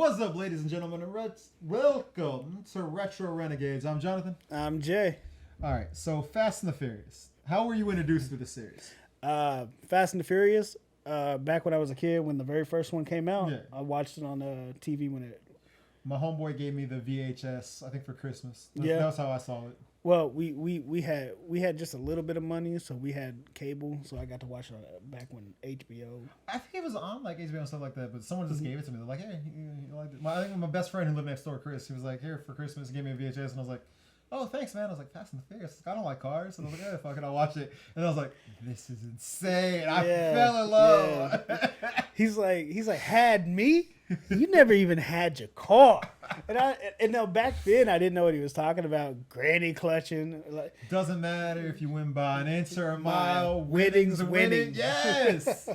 What's up, ladies and gentlemen, and welcome to Retro Renegades. I'm Jonathan. I'm Jay. All right, so Fast and the Furious. How were you introduced to the series? Fast and the Furious. Back when I was a kid, when the very first one came out, Yeah. I watched it on TV when it. My homeboy gave me the VHS, I think for Christmas. Yeah. That's how I saw it. Well, we had just a little bit of money, so we had cable, so I got to watch it back when HBO. I think it was on like HBO and stuff like that, but someone just gave it to me. They're like, "Hey, you like it?" I think my best friend who lived next door, Chris, he was like, "Here for Christmas," he gave me a VHS, and I was like, "Oh, thanks, man." I was like, "Fast and the Furious. I don't like cars," and I was like, "Yeah, fuck it, I'll watch it." And I was like, "This is insane." I fell in love. Yeah. He's like, had me. You never even had your car. And now back then I didn't know what he was talking about. Granny clutching. Like, Doesn't matter if you win by an inch or a mile. Winning's winning. winning. Yes.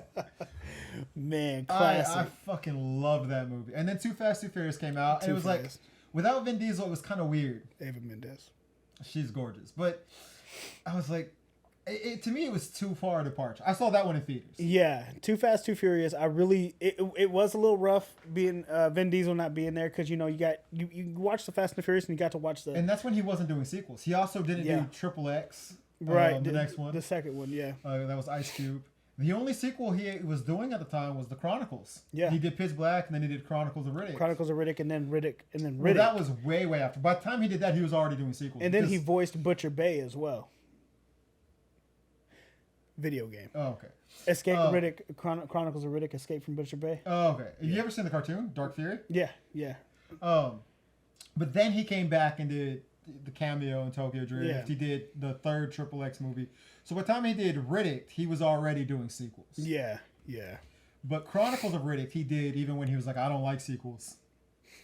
Man, classic. I fucking loved that movie. And then Too Fast, Too Furious came out, and it was like, without Vin Diesel, it was kind of weird. Ava Mendes. She's gorgeous, but I was like, to me, it was too far a departure. I saw that one in theaters. Yeah, Too Fast, Too Furious. It was a little rough being Vin Diesel not being there because you watched the Fast and the Furious and you got to watch the. And that's when he wasn't doing sequels. He also didn't do Triple X. Right, the next one, the second one, yeah. That was Ice Cube. The only sequel he was doing at the time was the Chronicles. Yeah, he did Pitch Black, and then he did Chronicles of Riddick. And then Riddick. Well, that was way after. By the time he did that, he was already doing sequels. And then he voiced Butcher Bay as well. Video game. Oh, okay. Escape Riddick, Chronicles of Riddick, Escape from Butcher Bay. Oh, okay. Have you ever seen the cartoon, Dark Fury? Yeah. But then he came back and did the cameo in Tokyo Drift. Yeah. He did the third Triple X movie. So by the time he did Riddick, he was already doing sequels. Yeah. But Chronicles of Riddick, he did even when he was like, I don't like sequels.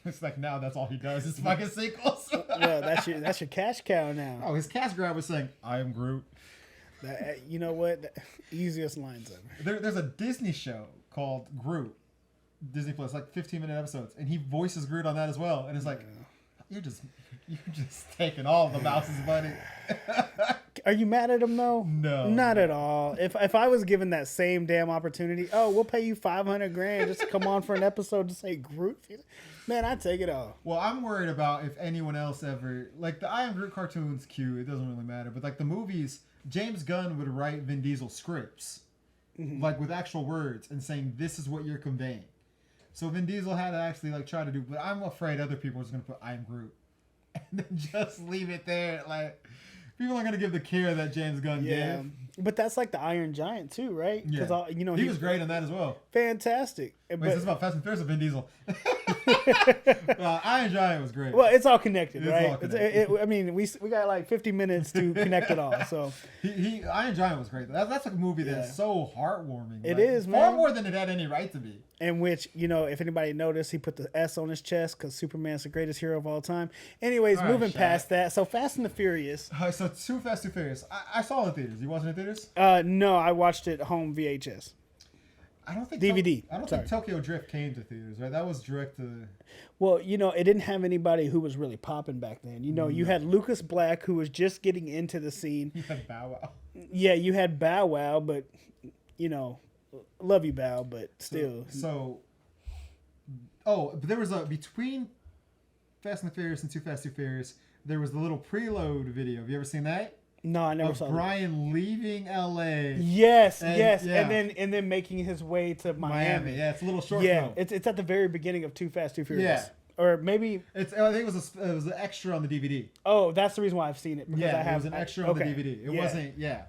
It's like now that's all he does is fucking sequels. Well, that's your cash cow now. Oh, his cash grab was saying, I am Groot. You know what? Easiest lines ever. There's a Disney show called Groot. Disney Plus, like 15-minute episodes. And he voices Groot on that as well. And it's like, you're just taking all the mouse's money. Are you mad at him though? No, not at all. If I was given that same damn opportunity, we'll pay you $500,000 just to come on for an episode to say Groot. Man, I'd take it all. Well, I'm worried about if anyone else ever like the I Am Groot cartoon's cute. It doesn't really matter, but like the movies, James Gunn would write Vin Diesel scripts, like with actual words and saying this is what you're conveying. So Vin Diesel had to actually like try to do, but I'm afraid other people are just gonna put I Am Groot and then just leave it there. Like people aren't gonna give the care that James Gunn gave. But that's like the Iron Giant too, right? Yeah. He was great in that as well. Fantastic. Wait, this is about Fast and Furious or Vin Diesel? Iron Giant was great. Well, it's all connected, right? All connected. I mean, we got like 50 minutes to connect it all. So Iron Giant was great. That's a movie that's so heartwarming. It is, man. Far more than it had any right to be. In which, if anybody noticed, he put the S on his chest because Superman's the greatest hero of all time. Anyways, moving past that. So Fast and the Furious. So Too Fast, Too Furious. I saw it in theaters. You watched it in theaters? No, I watched it home VHS. I don't think DVD. I don't think Tokyo Drift came to theaters, right? That was direct to. Well, it didn't have anybody who was really popping back then. You had Lucas Black, who was just getting into the scene. You had Bow Wow. Yeah, you had Bow Wow, but love you, Bow, but still. But there was between Fast and the Furious and Too Fast, Too Furious. There was the little preload video. Have you ever seen that? No, I never saw that. Brian leaving LA. Yes. And then making his way to Miami. Yeah, it's a little short. Yeah, it's at the very beginning of Too Fast, Too Furious. Yeah. Or maybe I think it was an extra on the DVD. Oh, that's the reason why I've seen it. Because it was an extra on the DVD. It wasn't. Yeah.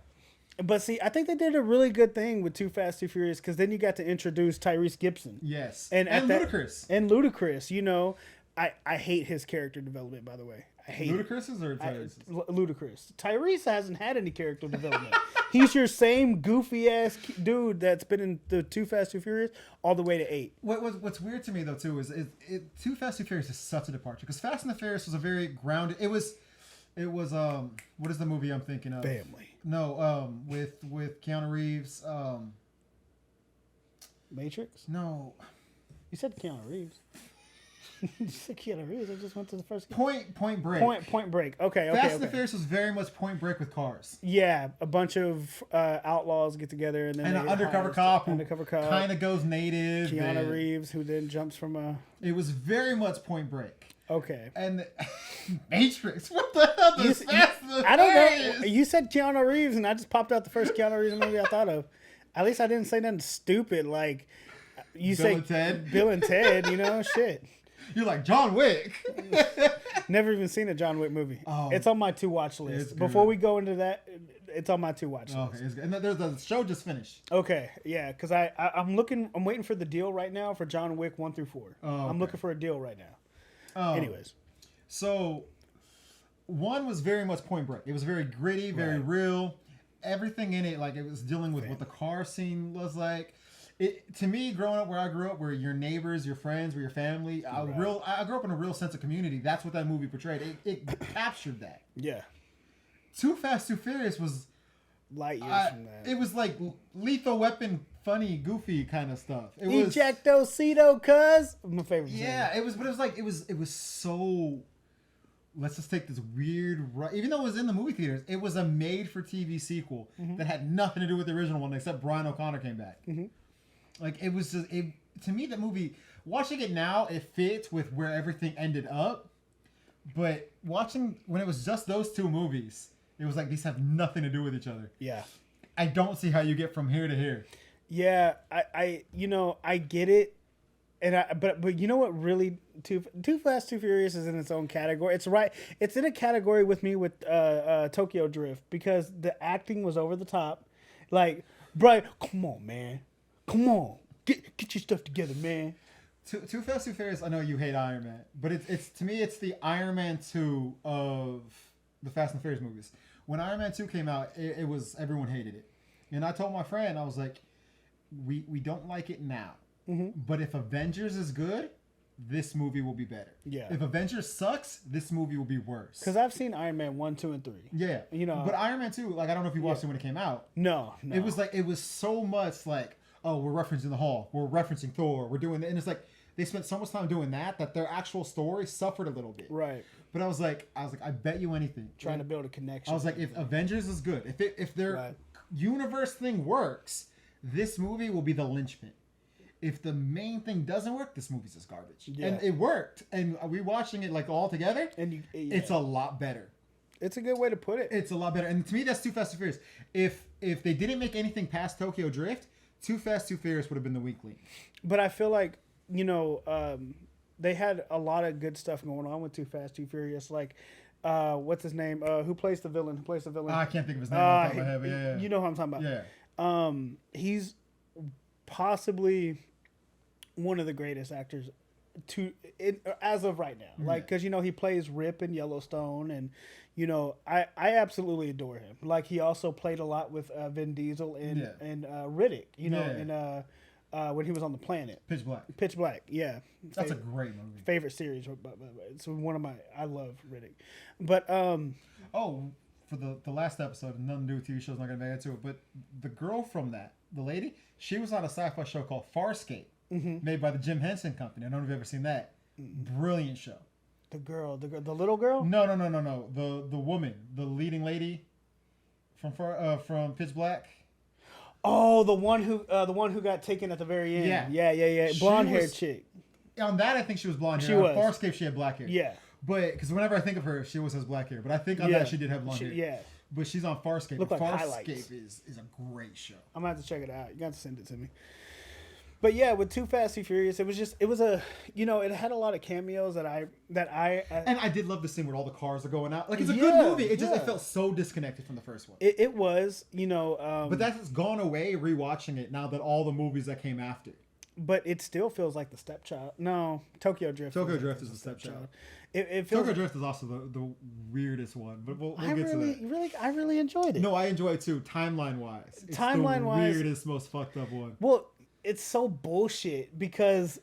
But see, I think they did a really good thing with Too Fast, Too Furious because then you got to introduce Tyrese Gibson. Yes. And Ludacris. And Ludacris. I hate his character development, by the way. I hate Ludacris's or Tyrese's? Ludacris. Tyrese hasn't had any character development. He's your same goofy ass dude that's been in the Too Fast, Too Furious all the way to 8. What's weird to me though too is Too Fast, Too Furious is such a departure because Fast and the Furious was a very grounded. It was what is the movie I'm thinking of? Family. No, with Keanu Reeves. Matrix. No. You said Keanu Reeves. You said Keanu Reeves. I just went to the first. Point Break. Point Break. Okay. Fast and the Furious was very much Point Break with cars. Yeah, a bunch of outlaws get together and then And an undercover cop who kind kind of goes native. Keanu Reeves, who then jumps from a. It was very much Point Break. Okay. And Matrix. What the hell is Fast and the Furious? I don't know. You said Keanu Reeves, and I just popped out the first Keanu Reeves movie I thought of. At least I didn't say nothing stupid like you Bill say. and Ted. Bill and Ted. You know, shit. You're like John Wick. Never even seen a John Wick movie. Oh, it's on my to-watch list. Before we go into that, it's on my to-watch list. Okay, it's good. And there's the show just finished. Okay, yeah, because I'm waiting for the deal right now for John Wick 1 through 4. Oh, okay. I'm looking for a deal right now. Anyways, so 1 was very much Point Break. It was very gritty, very real. Everything in it, like it was dealing with what the car scene was like. To me, growing up where I grew up, where your neighbors, your friends, were your family, I grew up in a real sense of community. That's what that movie portrayed. It captured that. Yeah. Too Fast, Too Furious was light years from that. It was like Lethal Weapon, funny, goofy kind of stuff. It was Ejectocito, cuz my favorite. Yeah, it was, but it was so. Let's just take this weird. Even though it was in the movie theaters, it was a made-for-TV sequel that had nothing to do with the original one, except Brian O'Connor came back. Like it was just to me, that movie. Watching it now, it fits with where everything ended up. But watching when it was just those two movies, it was like these have nothing to do with each other. Yeah, I don't see how you get from here to here. Yeah, I get it, and but you know what really Too Fast, Too Furious is in its own category. It's in a category with me with Tokyo Drift because the acting was over the top. Like, Brian, come on, man. Come on, get your stuff together, man. Too Fast, Too Furious. I know you hate Iron Man, but it's to me it's the Iron Man 2 of the Fast and Furious movies. When Iron Man 2 came out, it was everyone hated it, and I told my friend, I was like, we don't like it now, but if Avengers is good, this movie will be better. Yeah. If Avengers sucks, this movie will be worse. Because I've seen Iron Man 1, 2, and 3. Yeah. You know. But Iron Man 2, like I don't know if you watched it when it came out. No. It was so much like, oh, we're referencing the Hulk, we're referencing Thor, we're doing that, and it's like they spent so much time doing that their actual story suffered a little bit. Right. But I was like, I bet you anything. Trying to build a connection. I was like, if Avengers is good, if their universe thing works, this movie will be the linchpin. If the main thing doesn't work, this movie's just garbage. Yeah. And it worked. And we watching it like all together, and it's a lot better. It's a good way to put it. It's a lot better. And to me, that's Too Fast, Too Furious. If they didn't make anything past Tokyo Drift, Too Fast, Too Furious would have been the weak link. But I feel like, they had a lot of good stuff going on with Too Fast, Too Furious. Like, what's his name? Who plays the villain? I can't think of his name off the top of my head. Yeah. You know who I'm talking about. Yeah. He's possibly one of the greatest actors as of right now. Like, because, he plays Rip in Yellowstone, and, I absolutely adore him. Like, he also played a lot with Vin Diesel and Riddick, and when he was on the planet. Pitch Black, yeah. That's a great movie. Favorite series. It's one of I love Riddick. But, for the last episode, nothing to do with TV shows, not going to get into it, but the girl from that, the lady, she was on a sci-fi show called Farscape, made by the Jim Henson Company. I don't know if you've ever seen that. Brilliant show. The little girl? No. The woman, the leading lady from Pitch Black. Oh, the one who got taken at the very end. Yeah. Blonde haired chick. On that, I think she was blonde hair. She was. On Farscape, she had black hair. Yeah. But because whenever I think of her, she always has black hair. But I think on that she did have blonde hair. Yeah. But she's on Farscape. Look like Farscape highlights. is a great show. I'm gonna have to check it out. You got to send it to me. But yeah, with Too Fast, Too Furious, it had a lot of cameos that I and I did love the scene where all the cars are going out. Like, it's a good movie. It felt so disconnected from the first one. It was, but that's gone away rewatching it now that all the movies that came after. But it still feels like the stepchild. No, Tokyo Drift. Tokyo Drift is the stepchild. It feels Tokyo Drift is also the weirdest one, but we'll get to that. I really enjoyed it. No, I enjoy it too. Timeline wise, Timeline wise, weirdest, most fucked up one. Well, it's so bullshit because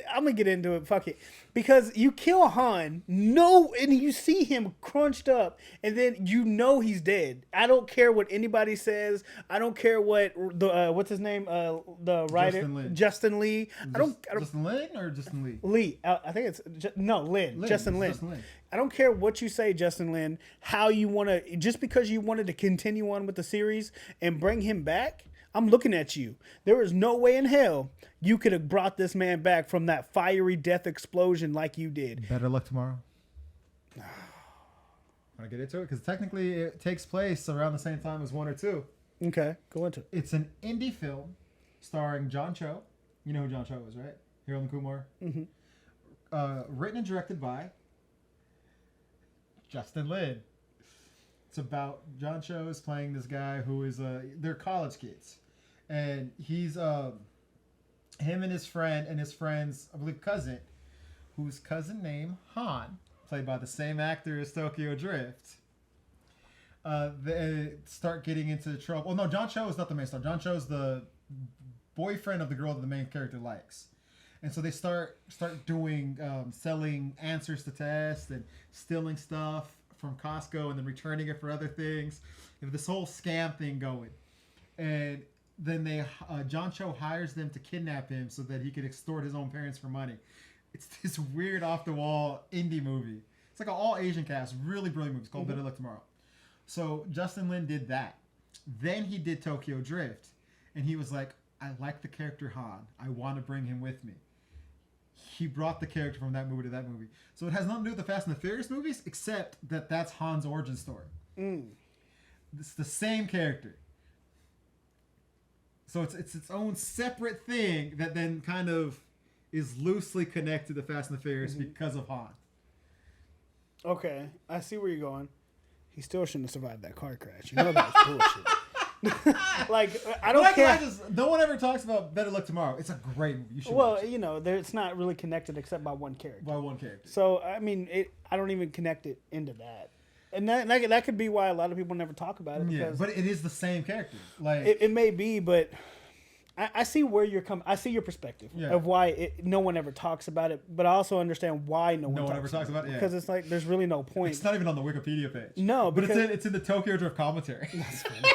I'm gonna get into it. Fuck it, because you kill Han, no, and you see him crunched up, and then you know he's dead. I don't care what anybody says. I don't care what the what's his name, the writer Justin Lee. I don't Justin Lin or Justin Lee. Lee. I think it's Lin. Justin Lin. I don't care what you say, Justin Lin. How you want to, just because you wanted to continue on with the series and bring him back. I'm looking at you. There is no way in hell you could have brought this man back from that fiery death explosion like you did. Better luck tomorrow. Want to get into it? Because technically it takes place around the same time as 1 or 2. Okay, go into it. It's an indie film starring John Cho. You know who John Cho is, right? Harold and Kumar. Mm-hmm. Written and directed by Justin Lin. It's about John Cho is playing this guy who is they're college kids, and he's him and his friend and his friend's, I believe, cousin, whose cousin named Han, played by the same actor as Tokyo Drift. They start getting into trouble. Oh no, John Cho is not the main star. John Cho is the boyfriend of the girl that the main character likes. And so they start doing selling answers to tests and stealing stuff from Costco and then returning it for other things. They have this whole scam thing going. And then John Cho hires them to kidnap him so that he could extort his own parents for money. It's this weird off-the-wall indie movie. It's like an all-Asian cast, really brilliant movie. It's called Better Luck Tomorrow. So Justin Lin did that. Then he did Tokyo Drift. And he was like, I like the character Han. I want to bring him with me. He brought the character from that movie to that movie. So it has nothing to do with the Fast and the Furious movies, except that that's Han's origin story. It's the same character. So it's its own separate thing that then kind of is loosely connected to Fast and the Furious because of Han. Okay, I see where you're going. He still shouldn't have survived that car crash. You know that was bullshit. Like, I don't care. No one ever talks about Better Luck Tomorrow. It's a great movie. You should watch it. You know, it's not really connected except by one character. By one character. So, I mean, I don't even connect it into that. And that could be why a lot of people never talk about it. Because but it is the same character. Like it may be, but I see where you're coming. I see your perspective of why no one ever talks about it. But I also understand why no one ever talks about it. Because it's like there's really no point. It's not even on the Wikipedia page. No, but it's in the Tokyo Drift commentary. That's funny.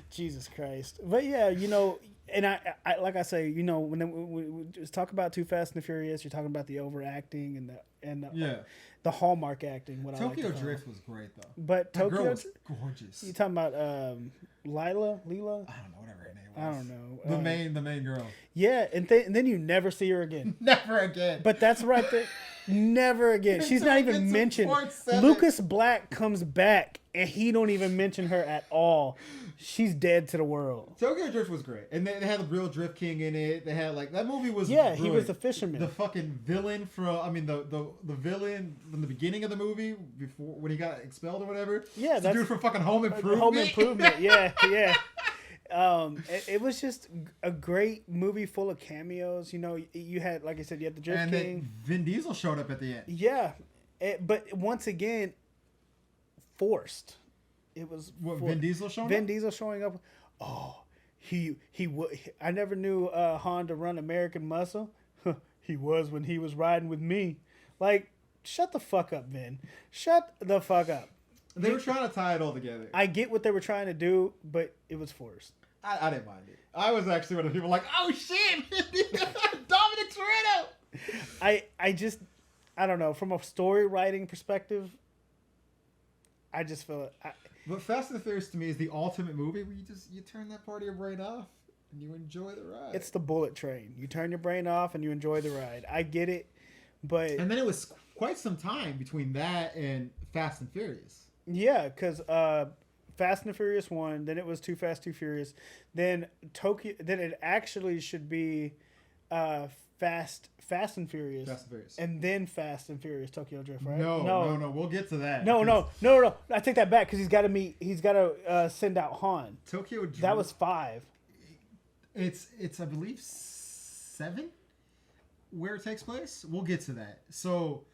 Jesus Christ. But yeah, you know, and I like I say, you know, when we just talk about Too Fast and the Furious, you're talking about the overacting and the Hallmark acting. What Tokyo Drift was great though. But that girl was gorgeous. You talking about Leela? I don't know, whatever her name was. I don't know. The main girl. Yeah, and then you never see her again. Never again. But that's right there. Never again. She's not even mentioned. Lucas Black comes back and he don't even mention her at all. She's dead to the world. Tokyo Drift was great. And they had the real Drift King in it. They had that movie was brilliant. He was the fisherman. The fucking villain the villain from the beginning of the movie before when he got expelled or whatever. Yeah, that's the dude from fucking Home Improvement. Home Improvement. Yeah. It was just a great movie full of cameos. You know, you had, like I said, you had the Drift and King. Then Vin Diesel showed up at the end. Yeah, but once again, forced. It was Vin Diesel showing up? Vin Diesel showing up. Oh, I never knew Han to run American Muscle. He was when he was riding with me. Like, shut the fuck up, Vin. Shut the fuck up. They were trying to tie it all together. I get what they were trying to do, but it was forced. I didn't mind it. I was actually one of the people like, oh shit, Dominic Toretto. I don't know. From a story writing perspective, I just feel it. But Fast and the Furious to me is the ultimate movie where you turn that part of your brain off and you enjoy the ride. It's the bullet train. You turn your brain off and you enjoy the ride. I get it, but and then it was quite some time between that and Fast and Furious. Yeah, because Fast and the Furious 1, then it was Too Fast, Too Furious, then Tokyo. Then it actually should be Fast and Furious, and then Fast and Furious Tokyo Drift, right? No. We'll get to that. No. I take that back because he's got to send out Han. Tokyo Drift. That was 5. It's I believe 7 where it takes place. We'll get to that. So.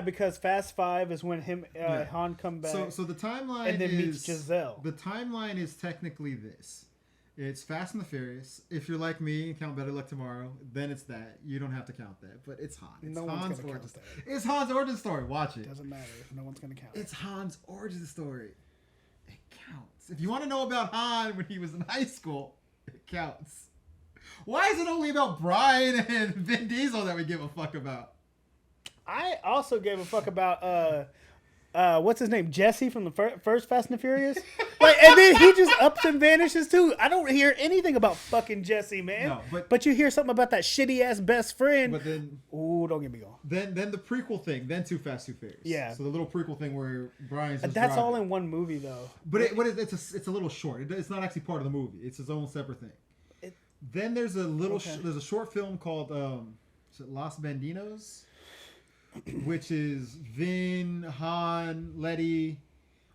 Because Fast 5 is when Han come back. So the timeline and then meets Giselle. The timeline is technically this: It's Fast and the Furious. If you're like me and count Better Luck Tomorrow, then it's that. You don't have to count that, but it's Han. It's No one's Han's gonna origin count story. It's Han's origin story. Watch it. Doesn't matter. No one's gonna count. It's Han's origin story. It counts. If you want to know about Han when he was in high school, it counts. Why is it only about Brian and Vin Diesel that we give a fuck about? I also gave a fuck about what's his name, Jesse from the first Fast and the Furious. Like, and then he just ups and vanishes too. I don't hear anything about fucking Jesse, man. No, but you hear something about that shitty ass best friend. But then, ooh, don't get me going. Then the prequel thing. Then Too Fast, Too Furious. Yeah. So the little prequel thing where Brian's just That's driving. all in one movie though. But it's a little short. It's not actually part of the movie. It's its own separate thing. Then there's a little there's a short film called is it Los Bandinos, which is Vin, Han, Letty,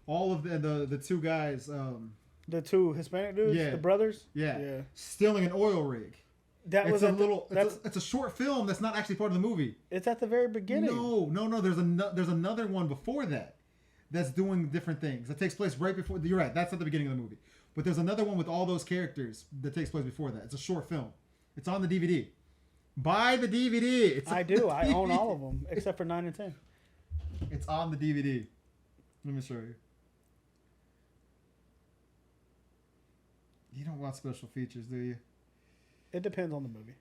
all of the two guys. The two Hispanic dudes, Yeah. the brothers. Yeah. Stealing an oil rig. It's a short film that's not actually part of the movie. It's at the very beginning. No. There's another one before that that's doing different things. That takes place right before. You're right. That's at the beginning of the movie. But there's another one with all those characters that takes place before that. It's a short film. It's on the DVD. Buy the DVD. I do. I own all of them except for 9 and 10. It's on the DVD. Let me show you. You don't want special features, do you? It depends on the movie.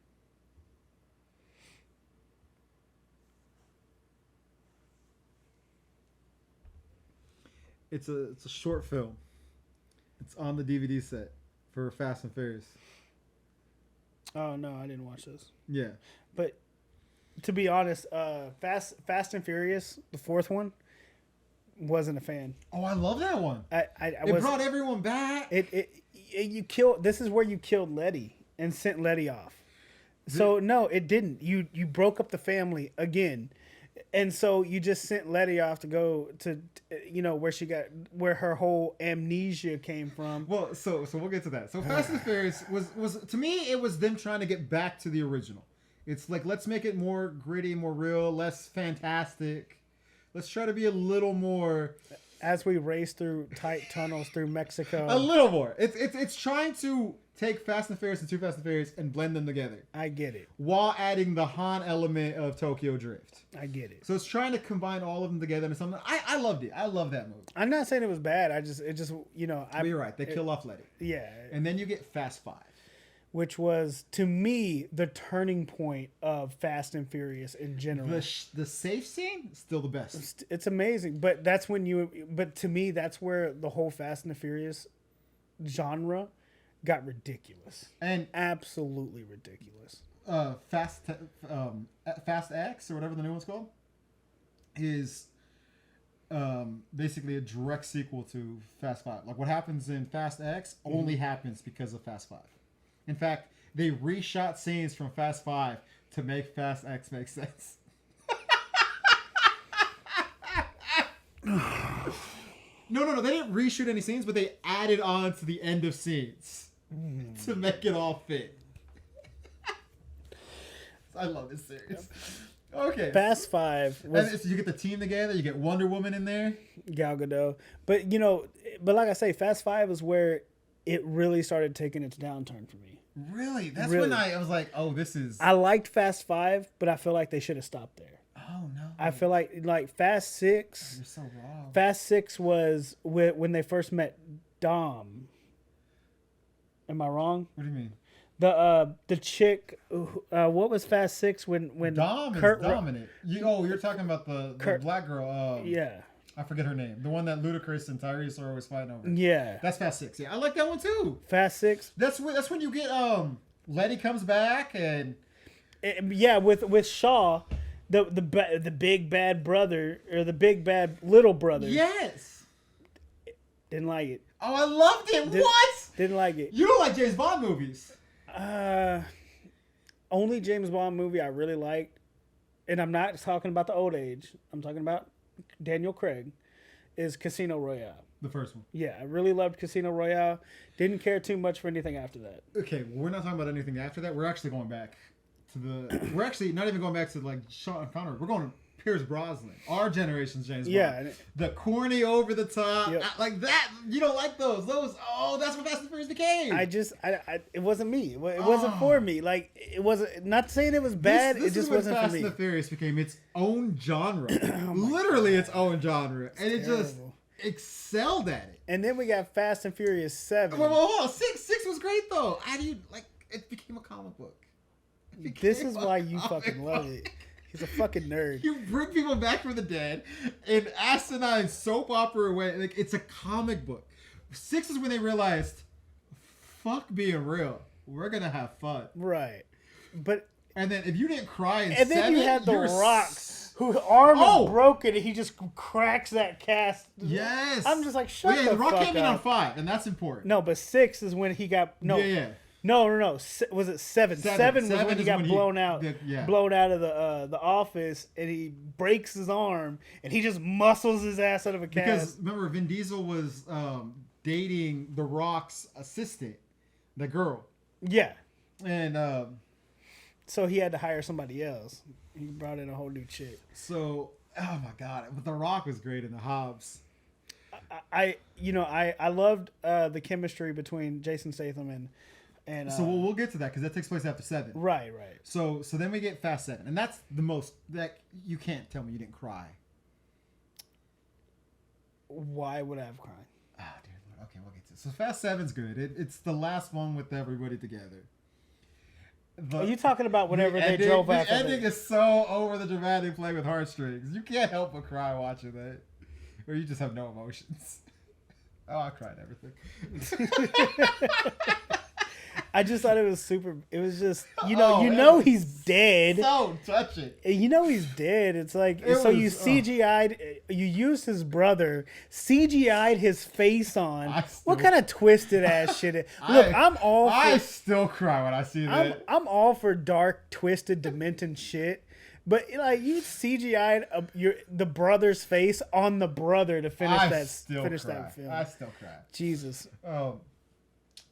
It's a short film. It's on the DVD set for Fast and Furious. Oh no, I didn't watch this. Yeah. But to be honest, Fast and Furious, the fourth one, wasn't a fan. Oh, I love that one. It brought everyone back. You killed. This is where you killed Letty and sent Letty off. So no, it didn't. You broke up the family again, and so you just sent Letty off to go to where her whole amnesia came from. Well, so we'll get to that. So Fast and Furious was to me, it was them trying to get back to the original. It's like, let's make it more gritty, more real, less fantastic. Let's try to be a little more. As we race through tight tunnels through Mexico. A little more. It's trying to take Fast and Furious and Too Fast and Furious and blend them together. I get it. While adding the Han element of Tokyo Drift. I get it. So it's trying to combine all of them together into something. I loved it. I love that movie. I'm not saying it was bad. But you're right. They kill off Letty. Yeah. And then you get Fast 5. Which was, to me, the turning point of Fast and Furious in general. The safe scene is still the best. It's amazing, but that's when but to me, that's where the whole Fast and the Furious genre got ridiculous. And absolutely ridiculous. Fast X, or whatever the new one's called, is basically a direct sequel to Fast 5. Like, what happens in Fast X only happens because of Fast 5. In fact, they reshot scenes from Fast 5 to make Fast X make sense. No, they didn't reshoot any scenes, but they added on to the end of scenes to make it all fit. I love this series. Okay. Fast 5 was... And so you get the team together, you get Wonder Woman in there. Gal Gadot. But, like I say, Fast 5 is where it really started taking its downturn for me. Really? That's when I was like, oh, this is... I liked Fast 5, but I feel like they should have stopped there. Oh, no. I feel like Fast 6... You're so wrong. Fast 6 was when they first met Dom. Am I wrong? What do you mean? The chick... what was Fast 6 when Dom Kurt is dominant. You're talking about the black girl. Yeah. I forget her name. The one that Ludacris and Tyrese are always fighting over. Yeah. That's Fast 6. Yeah, I like that one too. Fast 6. That's when you get Letty comes back and with Shaw, the big bad brother or the big bad little brother. Yes. Didn't like it. Oh, I loved it. What? Didn't like it. You don't like James Bond movies. Only James Bond movie I really liked, and I'm not talking about the old age. I'm talking about Daniel Craig, is Casino Royale. The first one. Yeah, I really loved Casino Royale. Didn't care too much for anything after that. Okay, well, we're not talking about anything after that. We're actually going back to we're actually not even going back to like Sean Connery. We're going Pierce Brosnan, our generation's James Bond. Yeah. The corny, over the top, Yep. like that. You don't like those. That's what Fast and Furious became. It wasn't me. It wasn't for me. Like, it wasn't, not saying it was bad. This it just is when wasn't Fast for me. and the Furious became its own genre. Oh Literally its own genre. And it just terrible. excelled at it. And then we got Fast and Furious 7. Well, hold on. Six was great, though. How do you, it became a comic book. This is why you fucking love it. He's a fucking nerd. You bring people back from the dead in asinine soap opera way. Like, it's a comic book. 6 is when they realized, fuck being real. We're gonna have fun. Right. But And then if you didn't cry in and then 7, you had The you're Rock, whose arm Oh! is broken, and he just cracks that cast. Yes. I'm just like, shut The the Rock fuck came in on up. 5, and that's important. No, but 6 is when he got Yeah. No. Was it 7? 7 was when he got blown out. Blown out of the office, and he breaks his arm, and he just muscles his ass out of a cast. Because remember, Vin Diesel was dating The Rock's assistant, the girl, Yeah. and So he had to hire somebody else. He brought in a whole new chick. so oh my god, but The Rock was great in the Hobbs. I loved the chemistry between Jason Statham and So we'll get to that because that takes place after 7. right. So then we get Fast 7, and that's the most that you can't tell me you didn't cry. Why would I have cried? Ah, dude. Okay, we'll get to it. So Fast 7's good. It's the last one with everybody together. Are you talking about whenever they ending, drove the after? ending is so over the dramatic, play with heartstrings. You can't help but cry watching that, or you just have no emotions. Oh, I cried everything. I just thought it was super. It was just he's dead. So touching. You know he's dead. It's like you CGI'd. You used his brother, CGI'd his face on. What kind of twisted ass shit? Look, I still cry when I see that. I'm all for dark, twisted, demented shit. But like you CGI'd the brother's face on the brother to finish that film. I still cry. Jesus.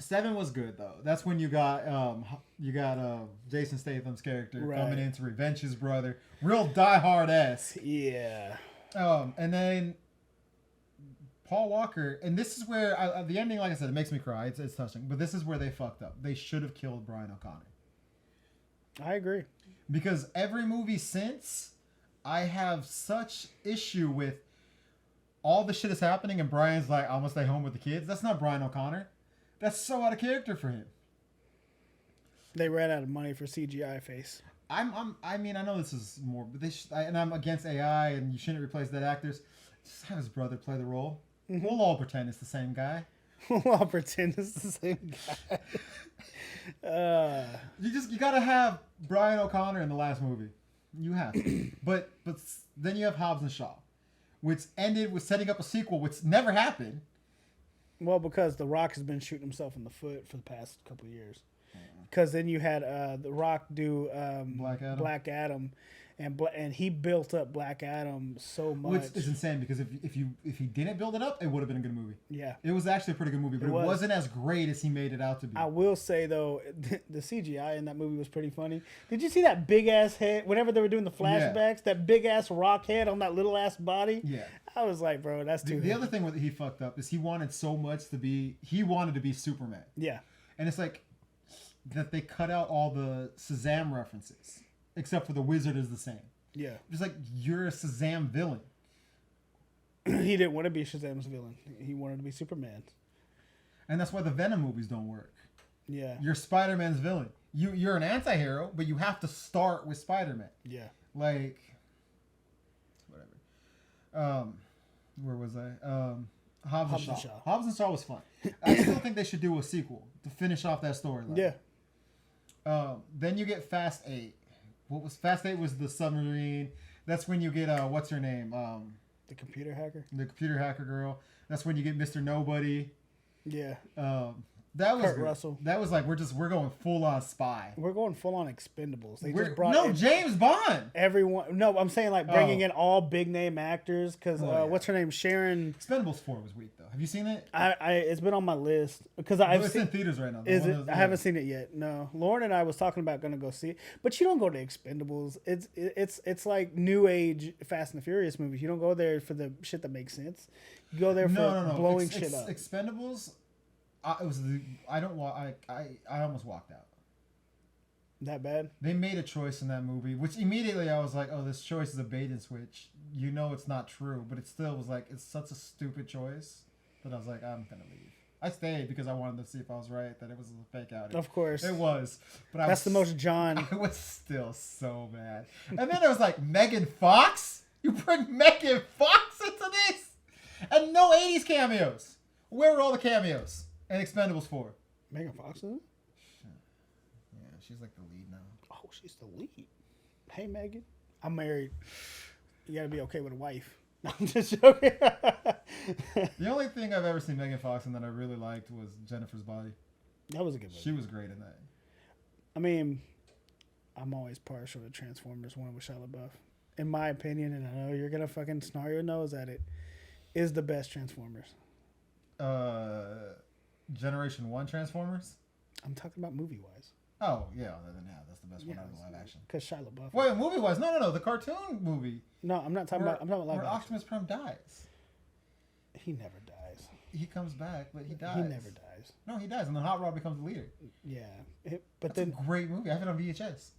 7 was good though. That's when you got Jason Statham's character coming in to revenge his brother. Real Die Hard-esque. Yeah. And then Paul Walker, and this is where the ending, like I said, it makes me cry. It's touching, but this is where they fucked up. They should have killed Brian O'Connor. I agree. Because every movie since, I have such issue with all the shit is happening, and Brian's like, I'm gonna stay home with the kids. That's not Brian O'Connor. That's so out of character for him. They ran out of money for CGI face. I mean, I know this is more, but and I'm against AI, and you shouldn't replace dead actors. Just have his brother play the role. Mm-hmm. We'll all pretend it's the same guy. We'll all pretend it's the same guy. You gotta have Brian O'Connor in the last movie. You have to. but then you have Hobbs and Shaw, which ended with setting up a sequel, which never happened. Well, because The Rock has been shooting himself in the foot for the past couple of years. Because then you had The Rock do Black Adam, and he built up Black Adam so much. Which is insane because if he didn't build it up, it would have been a good movie. Yeah, it was actually a pretty good movie, but it wasn't as great as he made it out to be. I will say though, the CGI in that movie was pretty funny. Did you see that big ass head? Whenever they were doing the flashbacks, that big ass rock head on that little ass body. Yeah. I was like, bro, that's too. The other thing that he fucked up is he wanted so much to be. He wanted to be Superman. Yeah. And it's like that they cut out all the Shazam references, except for the wizard is the same. Yeah. It's like you're a Shazam villain. He didn't want to be Shazam's villain. He wanted to be Superman. And that's why the Venom movies don't work. Yeah. You're Spider-Man's villain. You're an anti-hero, but you have to start with Spider-Man. Yeah. Like, whatever. Where was I? Hobbs and Shaw. Hobbs and Shaw was fun. I still think they should do a sequel to finish off that storyline. Yeah. Then you get Fast 8. What was Fast 8 was the submarine. That's when you get what's her name? The computer hacker. The computer hacker girl. That's when you get Mr. Nobody. Yeah. That was Kurt good. Russell. That was like we're going full on spy. We're going full on Expendables. They We're, just brought no in James Bond. everyone. No, I'm saying like bringing Oh. in all big name actors because Oh, yeah. what's her name? Sharon. Expendables 4 was weak though. Have you seen it? I it's been on my list because I've It's seen. in theaters right now. The Is one it? that was- I haven't seen it yet. No, Lauren and I was talking about gonna go see it, but you don't go to Expendables. It's like new age Fast and the Furious movies. You don't go there for the shit that makes sense. You go there for No. blowing shit up. Expendables. It was the. I don't. I almost walked out. That bad? They made a choice in that movie, which immediately I was like, "Oh, this choice is a bait and switch." You know, it's not true, but it still was like it's such a stupid choice that I was like, "I'm gonna leave." I stayed because I wanted to see if I was right that it was a fake outing. Of course, It was, but that's the most John. I was still so mad. And then it was like Megan Fox. You bring Megan Fox into this, and no '80s cameos. Where were all the cameos? And Expendables 4. Megan Fox is it? Yeah, she's like the lead now. Oh, she's the lead. Hey, Megan, I'm married. You gotta be okay with a wife. No, I'm just joking. The only thing I've ever seen Megan Fox in that I really liked was Jennifer's Body. That was a good movie. She was great in that. I mean, I'm always partial to Transformers 1 with Shia LaBeouf. In my opinion, and I know you're gonna fucking snarl your nose at it, is the best Transformers. Generation 1 Transformers? I'm talking about movie-wise. Oh, yeah, then yeah, that's the best one out of the live action. Because Shia LaBeouf. Wait, movie-wise? No, the cartoon movie. No, I'm not talking about. I'm talking about live where action. Optimus Prime dies. He never dies. He comes back, but he dies. He never dies. No, he dies, and then Hot Rod becomes the leader. Yeah, That's but then a great movie. I have it on VHS.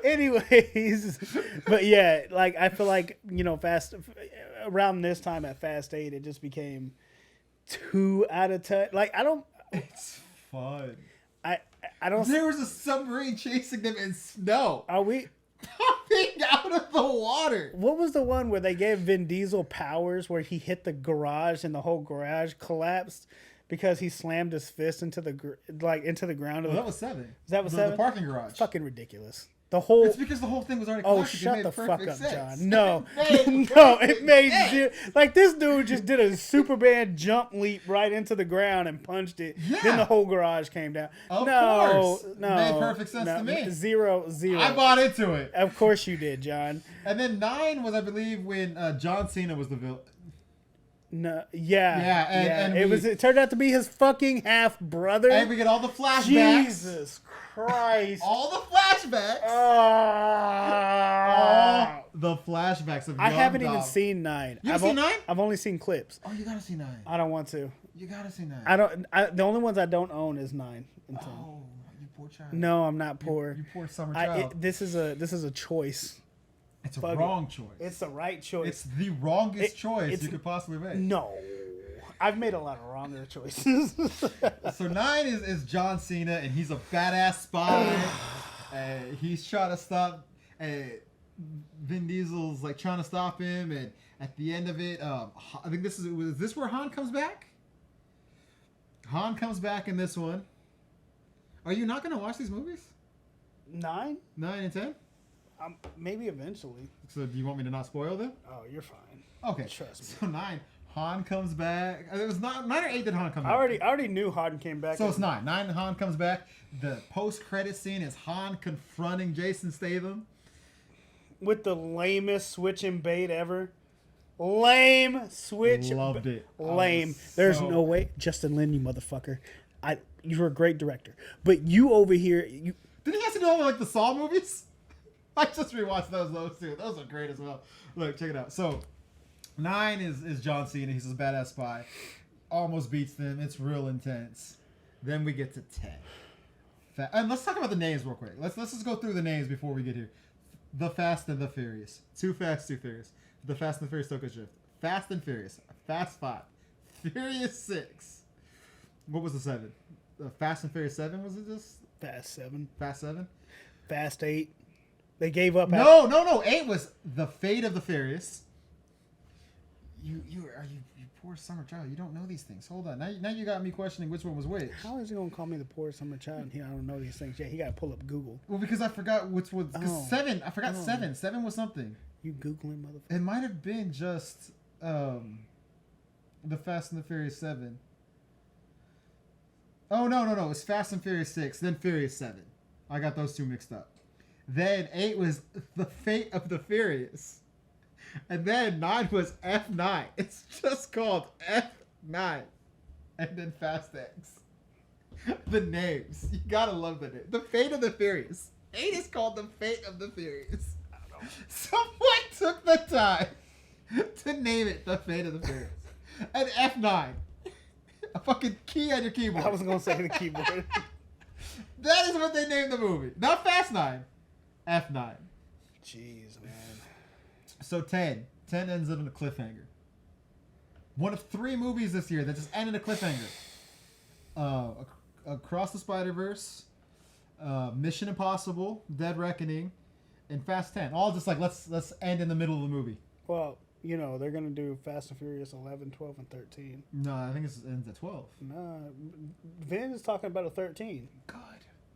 anyways, but yeah, like I feel like fast around this time at Fast 8, it just became too out of touch. Like I don't. It's fun. I don't. There was a submarine chasing them in snow. Are we? Popping out of the water. What was the one where they gave Vin Diesel powers where he hit the garage and the whole garage collapsed because he slammed his fist into the ground? Well, that was 7. That was 7? The parking garage. Fucking ridiculous. The whole. It's because the whole thing was already. Oh, collapsed. It shut made the fuck perfect up, sense. John. No, It made no, perfect it made sense. like this dude just did a Superman jump leap right into the ground and punched it. Yeah. Then the whole garage came down. Of no, course. no, Made perfect sense no, to me. Zero. I bought into it. Of course you did, John. And then 9 was, I believe, when John Cena was the villain. No, yeah, and it turned out to be his fucking half brother. And we get all the flashbacks. Jesus Christ! All the flashbacks. Ah. All the flashbacks of I young haven't even Dom. seen 9. You haven't seen 9? I've only seen clips. Oh, you gotta see 9. I don't want to. You gotta see 9. The only ones I don't own is 9 and 10. Oh, you poor child. No, I'm not poor. You poor summer child. This is a choice. It's a Fuck wrong choice. It's the right choice. It's the wrongest choice it's- you could possibly make. No, I've made a lot of wronger choices. So 9 is John Cena, and he's a badass spy. He's trying to stop. Vin Diesel's like trying to stop him, and at the end of it, I think is this where Han comes back? Han comes back in this one. Are you not gonna watch these movies? 9? 9 and 10? Maybe eventually. So do you want me to not spoil them? Oh, you're fine. Okay. Trust me. So 9, Han comes back. It was 9 or 8 that Han come back. I already knew Harden came back. So it's 9. 9, Han comes back. The post-credit scene is Han confronting Jason Statham. with the lamest switch and bait ever. Lame switch. Loved it. Lame. There's no way. Justin Lin, you motherfucker. You're a great director. But you over here, Didn't he have to do all like the Saw movies? I just rewatched those too. Those are great as well. Look, check it out. So 9 is John Cena. He's a badass spy. Almost beats them. It's real intense. Then we get to 10. And let's talk about the names real quick. Let's just go through the names before we get here. The Fast and the Furious. Too Fast, Too Furious. The Fast and the Furious Tokyo Drift. Fast and Furious. Fast 5. Furious 6. What was the 7? Fast and Furious 7, was it just? Fast 7. Fast 7? Fast 8. They gave up. No. 8 was The Fate of the Furious. You poor summer child. You don't know these things. Hold on. Now you got me questioning which one was which. How is he gonna call me the poor summer child? And I don't know these things. Yeah, he got to pull up Google. Well, because I forgot which was. Because Oh. 7. I forgot Oh. 7. 7 was something. You googling, motherfucker. It might have been just the Fast and the Furious 7. Oh no! It's Fast and Furious 6, then Furious 7. I got those two mixed up. Then 8 was The Fate of the Furious, and then 9 was F9. It's just called F9, and then Fast X. The names, you gotta love the name. The Fate of the Furious. 8 is called The Fate of the Furious. I don't know. Someone took the time to name it The Fate of the Furious. And F9. A fucking key on your keyboard. I was gonna say the keyboard. That is what they named the movie. Not Fast 9. F9. Jeez, man. So 10 ends up in a cliffhanger. One of 3 movies this year that just ended a cliffhanger. Across the Spider-Verse, Mission Impossible, Dead Reckoning, and Fast 10. All just like let's end in the middle of the movie. Well, you know, they're going to do Fast and Furious 11, 12, and 13. No, I think it ends at 12. Nah, Vin is talking about a 13. God,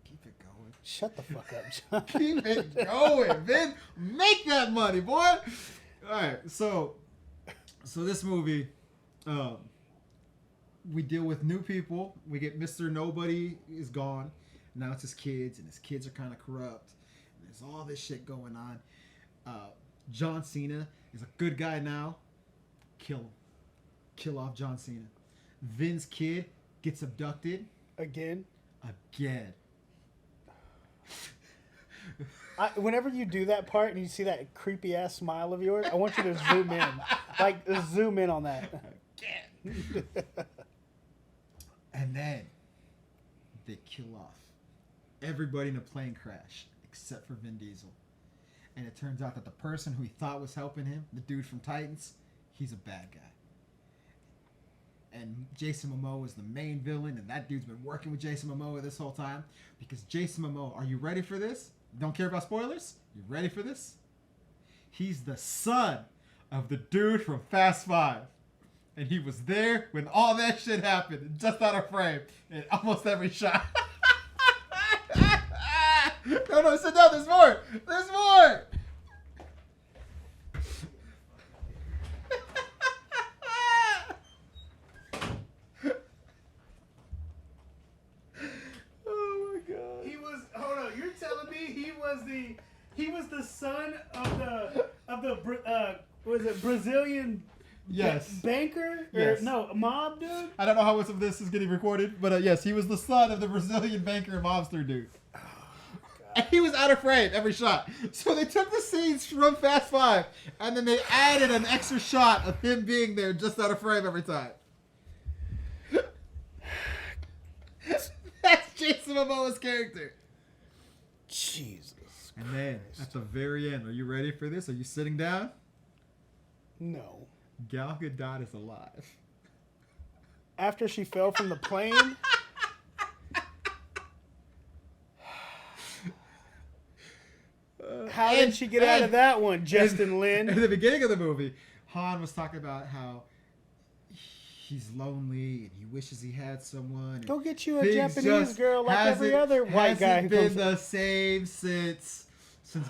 keep it going. Shut the fuck up, John. Keep it going, Vin. Make that money, boy. All right, so this movie, we deal with new people. We get Mr. Nobody is gone. Now it's his kids, and his kids are kind of corrupt. And there's all this shit going on. John Cena is a good guy now. Kill him. Kill off John Cena. Vin's kid gets abducted. Again? Whenever you do that part and you see that creepy ass smile of yours, I want you to zoom in. Like, zoom in on that. Again. And then they kill off everybody in a plane crash except for Vin Diesel. And it turns out that the person who he thought was helping him, the dude from Titans, he's a bad guy. And Jason Momoa is the main villain, and that dude's been working with Jason Momoa this whole time. Because Jason Momoa, are you ready for this? Don't care about spoilers? You ready for this? He's the son of the dude from Fast 5. And he was there when all that shit happened, just out of frame, in almost every shot. No, sit down. There's more. There's more. Oh my god. He was. Hold on. You're telling me he was the son of the was it Brazilian? Yes. Banker? Yes. Or, no, mob dude? I don't know how much of this is getting recorded, but yes, he was the son of the Brazilian banker and mobster dude. Oh, and he was out of frame every shot. So they took the scenes from Fast 5, and then they added an extra shot of him being there just out of frame every time. That's Jason Momoa's character. Jesus And then, at the very end, are you ready for this? Are you sitting down? No. Gal Gadot is alive. After she fell from the plane? How did she get out of that one, Justin Lin? At the beginning of the movie, Han was talking about how he's lonely and he wishes he had someone. Go get you a Japanese girl like every other white guy. Hasn't been the same since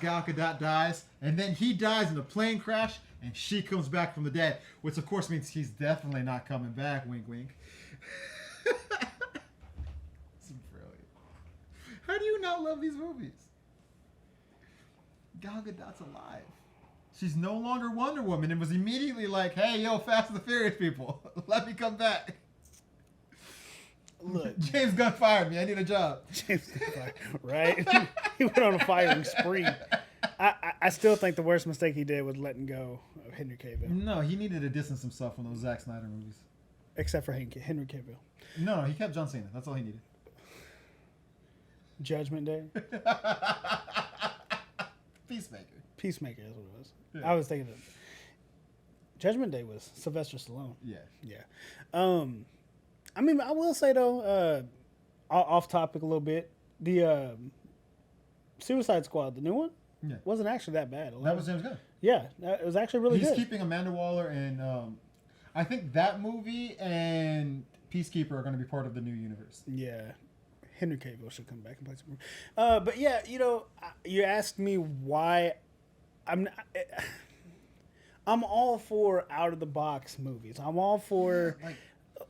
Gal Gadot dies. And then he dies in a plane crash and she comes back from the dead. Which of course means he's definitely not coming back. Wink, wink. It's brilliant. How do you not love these movies? Gal Gadot's alive. She's no longer Wonder Woman and was immediately like, hey, yo, Fast and the Furious people, let me come back. Look. James Gunn fired me. I need a job. James Gunn fired, right? He went on a firing spree. I still think the worst mistake he did was letting go of Henry Cavill. No, he needed to distance himself from those Zack Snyder movies. Except for Henry Cavill. No, he kept John Cena. That's all he needed. Judgment Day? Peacemaker. Peacemaker is what it was. Yeah. I was thinking of Judgment Day was Sylvester Stallone. Yeah. Yeah. I mean, I will say though, off topic a little bit, the Suicide Squad, the new one, wasn't actually that bad. That was James Gunn. Yeah, it was actually really good. He's keeping Amanda Waller, and I think that movie and Peacekeeper are going to be part of the new universe. Yeah. Henry Cavill should come back and play some more. But yeah, you know, you asked me why I'm I'm all for out of the box movies. I'm all for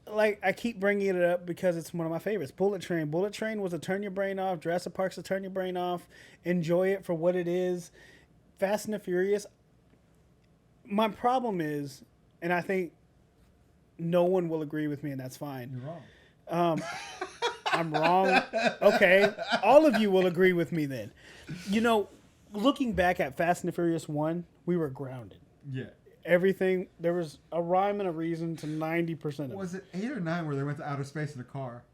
like I keep bringing it up because it's one of my favorites. Bullet Train. Bullet Train was a turn your brain off. Jurassic Park's a turn your brain off. Enjoy it for what it is. Fast and the Furious. My problem is, and I think no one will agree with me, and that's fine. You're wrong. I'm wrong. Okay, all of you will agree with me then. You know, looking back at Fast and the Furious 1, we were grounded. Yeah. Everything, there was a rhyme and a reason to 90% of it. Was it 8 or 9 where they went to outer space in a car?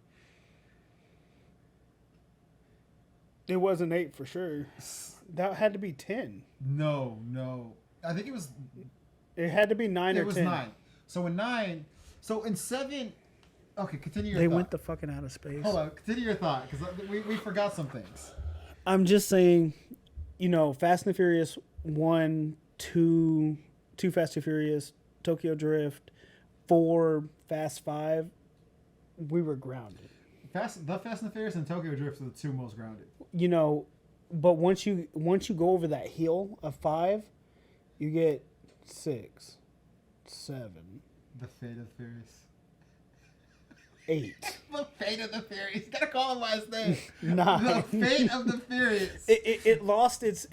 It wasn't 8 for sure. That had to be 10. No. I think it was... It had to be 9 or 10. It was 9. So in 9... So in 7... Okay, continue your They thought. went to fucking outer space. Hold on, continue your thought, because we forgot some things. I'm just saying, you know, Fast and the Furious 1, 2 Fast and Furious, Tokyo Drift, 4, Fast 5, we were grounded. Fast and the Furious and Tokyo Drift are the 2 most grounded. You know, but once you go over that hill of 5, you get 6, 7. The Fate of the Furious. 8. The Fate of the Furious. You gotta call him by his name. 9. The Fate of the Furious. It lost its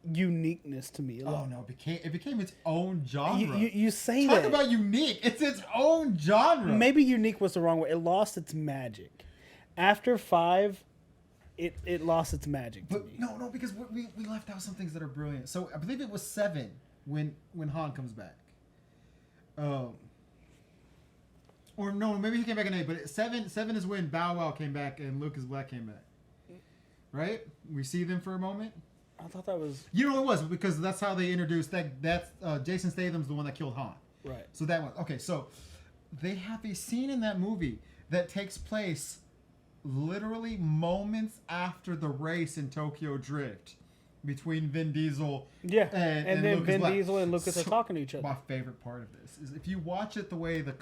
uniqueness to me. Oh no, it became its own genre. You say Talk that. about unique. It's its own genre. Maybe unique was the wrong word. It lost its magic. After 5, it lost its magic to me. No, because we left out some things that are brilliant. So I believe it was 7 when Han comes back. Or no, maybe he came back in 8, but 7 is when Bow Wow came back and Lucas Black came back. Right? We see them for a moment. I thought that was... You know it was, because that's how they introduced that's Jason Statham's the one that killed Han. Right. So that one. Okay, so they have a scene in that movie that takes place literally moments after the race in Tokyo Drift between Vin Diesel and then Lucas Vin Black. Diesel and Lucas are talking to each other. My favorite part of this is if you watch it the way the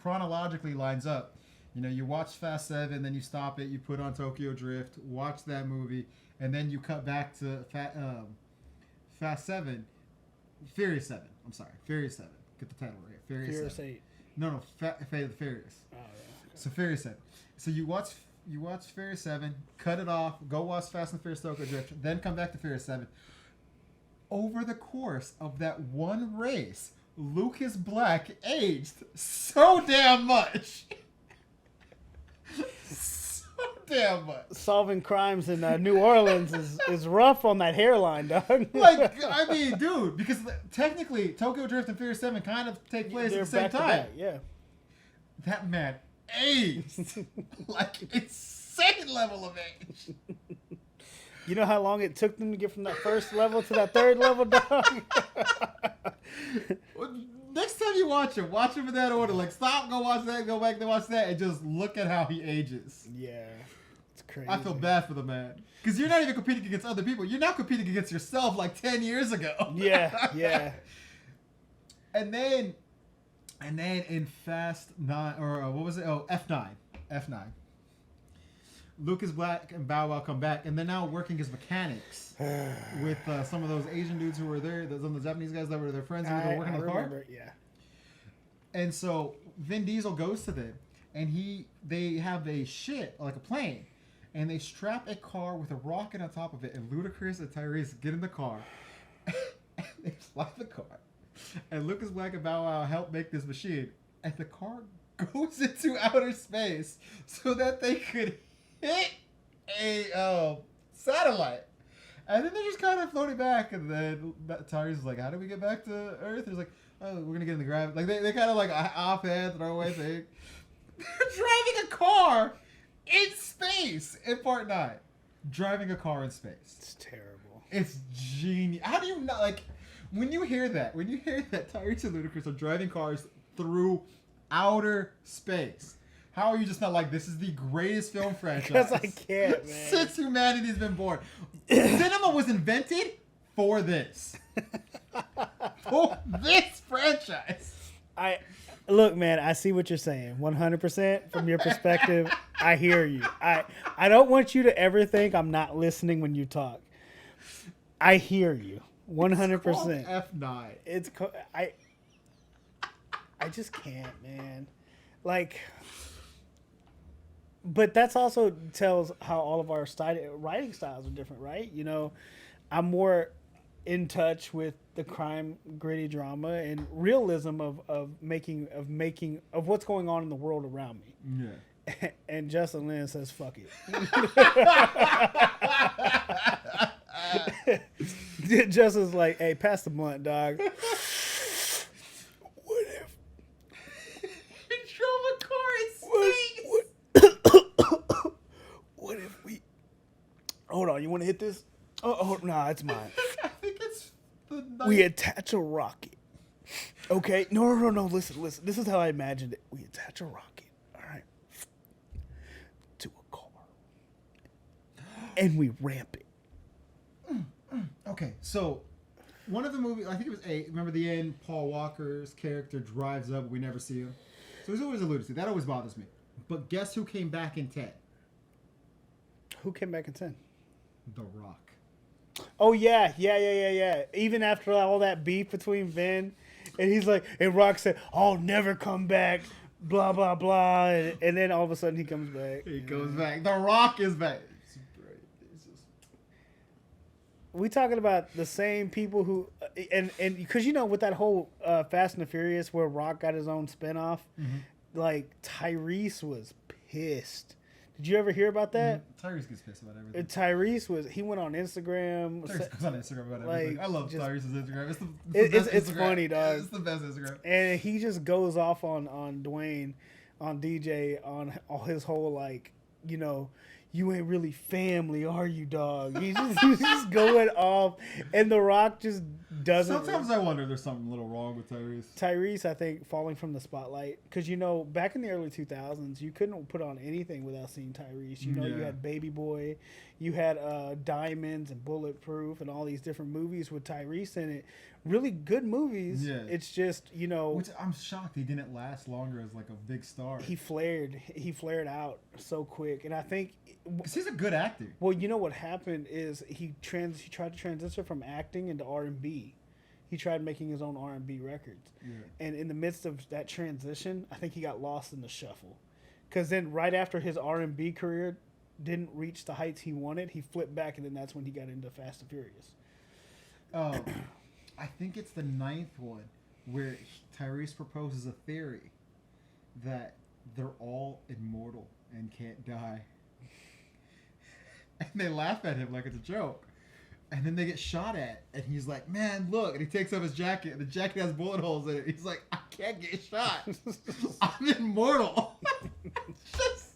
chronologically lines up. You know, you watch Fast 7, then you stop it, you put on Tokyo Drift, watch that movie, and then you cut back to Fast 7, Furious 7. I'm sorry, Furious 7. Get the title right. Furious 7. 8. No, Fate of the Furious. Oh, yeah. So Furious 7. So you watch Furious 7, cut it off, go watch Fast and Furious Tokyo Drift, then come back to Furious 7. Over the course of that one race, Lucas Black aged so damn much. So damn much. Solving crimes in New Orleans is rough on that hairline, dog. Like, I mean, dude, because technically Tokyo Drift and Furious 7 kind of take place at the same time. Back, yeah. That man aged like insane level of age. You know how long it took them to get from that first level to that third level, dog? Next time you watch him in that order. Like, stop, go watch that, go back, then watch that, and just look at how he ages. Yeah, it's crazy. I feel bad for the man. Because you're not even competing against other people. You're now competing against yourself like 10 years ago. Yeah. And then in Fast 9, or what was it? Oh, F9. Lucas Black and Bow Wow come back, and they're now working as mechanics with some of those Asian dudes who were there, some of the Japanese guys that were their friends who were working on the car. Yeah. And so Vin Diesel goes to them, and they have a plane, and they strap a car with a rocket on top of it, and Ludacris and Tyrese get in the car, and they fly the car, and Lucas Black and Bow Wow help make this machine, and the car goes into outer space so that they could hit a satellite. And then they're just kind of floating back, and then Tyrese is like, how do we get back to Earth? He's like, oh, we're gonna get in the gravity. Like they kind of like offhand throwaway thing. They're driving a car in space in Part 9. Driving a car in space. It's terrible. It's genius. How do you not, like, when you hear that Tyrese and Ludacris are driving cars through outer space, how are you just not like, this is the greatest film franchise? Because I can't, man. Since humanity's been born. Cinema was invented for this. For this franchise. Look, man, I see what you're saying. 100% from your perspective. I hear you. I don't want you to ever think I'm not listening when you talk. I hear you 100%. F9. I just can't, man. Like, but that's also tells how all of our writing styles are different, right? You know, I'm more in touch with the crime, gritty drama, and realism of what's going on in the world around me. Yeah. And Justin Lin says, "Fuck it." Justin's like, "Hey, pass the blunt, dog." What if drove a car in space? What if we? Hold on, you want to hit this? Oh, nah, it's mine. I think it's the night. We attach a rocket. Okay, no. Listen. This is how I imagined it. We attach a rocket, all right, to a car, and we ramp it. Okay, so one of the movies, I think it was 8. Remember the end? Paul Walker's character drives up. We never see him. So he's always alluded to. That always bothers me. But guess who came back in 10? Who came back in 10? The Rock. Oh yeah. Even after all that beef between Vin, and he's like, and Rock said, "I'll never come back." Blah blah blah, and then all of a sudden he comes back. He goes back. The Rock is back. It's just... We talking about the same people who, and because you know with that whole Fast and the Furious where Rock got his own spinoff, like Tyrese was pissed. Did you ever hear about that? Tyrese gets pissed about everything. He went on Instagram. Tyrese goes on Instagram about everything. I love Tyrese's Instagram. It's funny, dog. It's the best Instagram. And he just goes off on Dwayne, on DJ, on all his whole like, you know, you ain't really family, are you, dog? He's just going off, and The Rock just doesn't. Sometimes I wonder if there's something a little wrong with Tyrese. Tyrese, I think, falling from the spotlight. Because, you know, back in the early 2000s, you couldn't put on anything without seeing Tyrese. You know, you had Baby Boy, you had Diamonds and Bulletproof and all these different movies with Tyrese in it. Really good movies. Yeah. It's just, you know. Which I'm shocked he didn't last longer as like a big star. He flared out so quick. And I think. Because he's a good actor. Well, you know what happened is he tried to transition from acting into R&B. He tried making his own R&B records. Yeah. And in the midst of that transition, I think he got lost in the shuffle. Because then right after his R&B career didn't reach the heights he wanted, he flipped back, and then that's when he got into Fast and Furious. I think it's the 9th one where Tyrese proposes a theory that they're all immortal and can't die. And they laugh at him like it's a joke. And then they get shot at. And he's like, man, look. And he takes off his jacket. And the jacket has bullet holes in it. He's like, I can't get shot. I'm immortal. It's just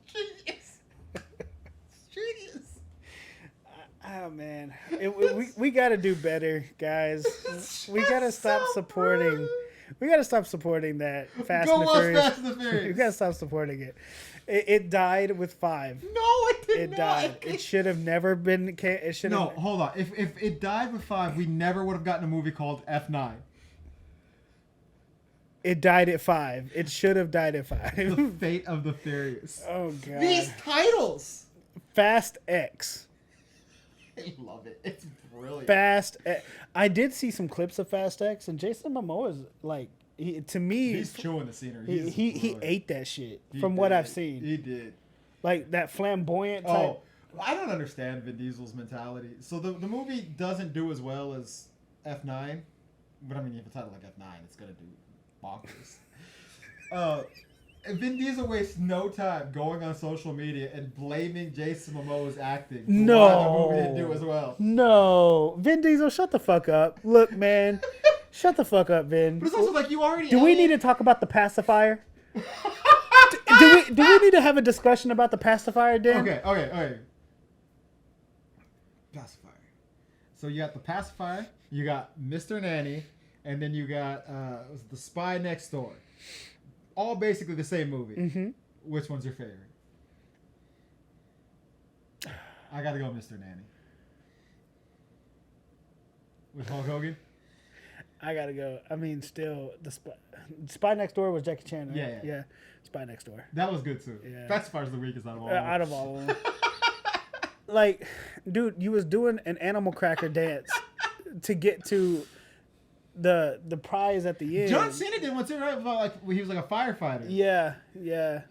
genius. It's genius. Oh, man. We got to do better, guys. We got to stop supporting. We got to stop supporting that Fast and the Furious. Fast and the Furious. We got to stop supporting it. It died with 5. No, it did not. It died. It should have never been. It should. No, hold on. If it died with 5, we never would have gotten a movie called F9. It died at 5. It should have died at 5. The Fate of the Furious. Oh god. These titles. Fast X. I love it. It's brilliant. Fast X. I did see some clips of Fast X, and Jason Momoa is like. To me, he's chewing the scenery. He ate that shit from what I've seen. He did. Like that flamboyant type. Oh, I don't understand Vin Diesel's mentality. So the movie doesn't do as well as F9. But I mean, if a title like F9, it's going to do bonkers. Vin Diesel wastes no time going on social media and blaming Jason Momoa's acting for why the movie didn't do as well. No. Vin Diesel, shut the fuck up. Look, man. Shut the fuck up, Vin. But it's also like you already. Do we need to talk about the pacifier? do we need to have a discussion about the pacifier, Dan? Okay. Pacifier. So you got the pacifier, you got Mr. Nanny, and then you got the Spy Next Door. All basically the same movie. Mm-hmm. Which one's your favorite? I gotta go Mr. Nanny. With Hulk Hogan? I gotta go. I mean, still, the Spy Next Door was Jackie Chan, right? Yeah. Spy Next Door. That was good, too. Yeah. Pacifier's the weakest out of all of them. Out of all of them. Like, dude, you was doing an animal cracker dance to get to the prize at the end. John Cena did one too, right? About like he was like a firefighter. Yeah, yeah.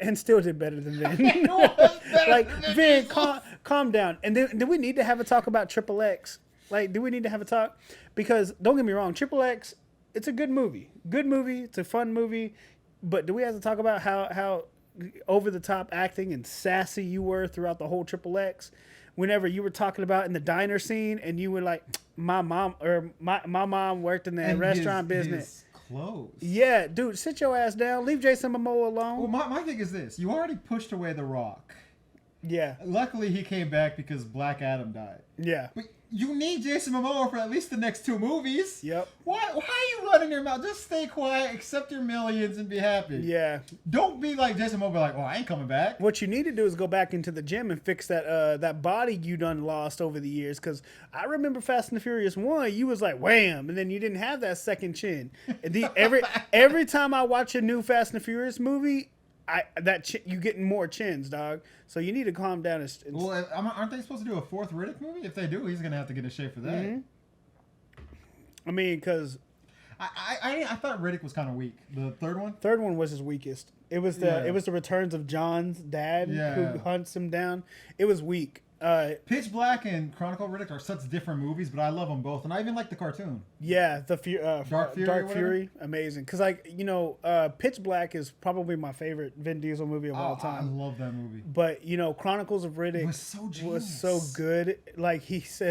And still did better than Vin. Better Like than Vin, Diesel. calm down. And then do we need to have a talk about Triple X? Like, do we need to have a talk? Because don't get me wrong, Triple X, it's a good movie. Good movie. It's a fun movie. But do we have to talk about how over the top acting and sassy you were throughout the whole Triple X? Whenever you were talking about in the diner scene and you were like, my mom worked in the And restaurant his business. Clothes. Yeah, dude, sit your ass down. Leave Jason Momoa alone. Well, my thing is this: you already pushed away The Rock. Yeah, Luckily, he came back because Black Adam died. yeah. But you need Jason Momoa for at least the next 2 movies. Yep. Why are you running your mouth? Just stay quiet, accept your millions, and be happy. Yeah. Don't be like Jason Momoa, like, well, I ain't coming back. What you need to do is go back into the gym and fix that body you done lost over the years. Because I remember Fast and the Furious 1, you was like, wham, and then you didn't have that second chin. And every time I watch a new Fast and the Furious movie, you getting more chins, dog. So you need to calm down. Well, aren't they supposed to do a 4th Riddick movie? If they do, he's gonna have to get in shape for that. Mm-hmm. I mean, because I thought Riddick was kind of weak. The third one was his weakest. It was the returns of John's dad who hunts him down. It was weak. Pitch Black and Chronicle of Riddick are such different movies, but I love them both, and I even like the cartoon. Yeah, the Dark Fury, amazing. Because Pitch Black is probably my favorite Vin Diesel movie of all time. I love that movie. But Chronicles of Riddick was so good. Like he's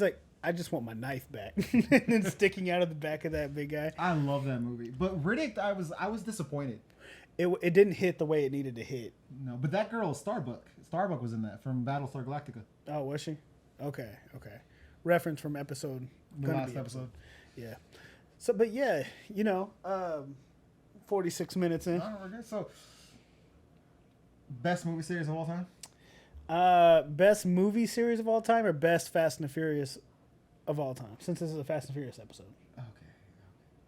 like, I just want my knife back, and then sticking out of the back of that big guy. I love that movie, but Riddick, I was disappointed. It didn't hit the way it needed to hit. No, but that girl, Starbuck was in that from Battlestar Galactica. Oh, was she? Okay. Reference from the last episode. Yeah. So, but yeah, 46 minutes in. Oh, we're good. So, best movie series of all time? Best movie series of all time or best Fast and the Furious of all time? Since this is a Fast and Furious episode. Okay.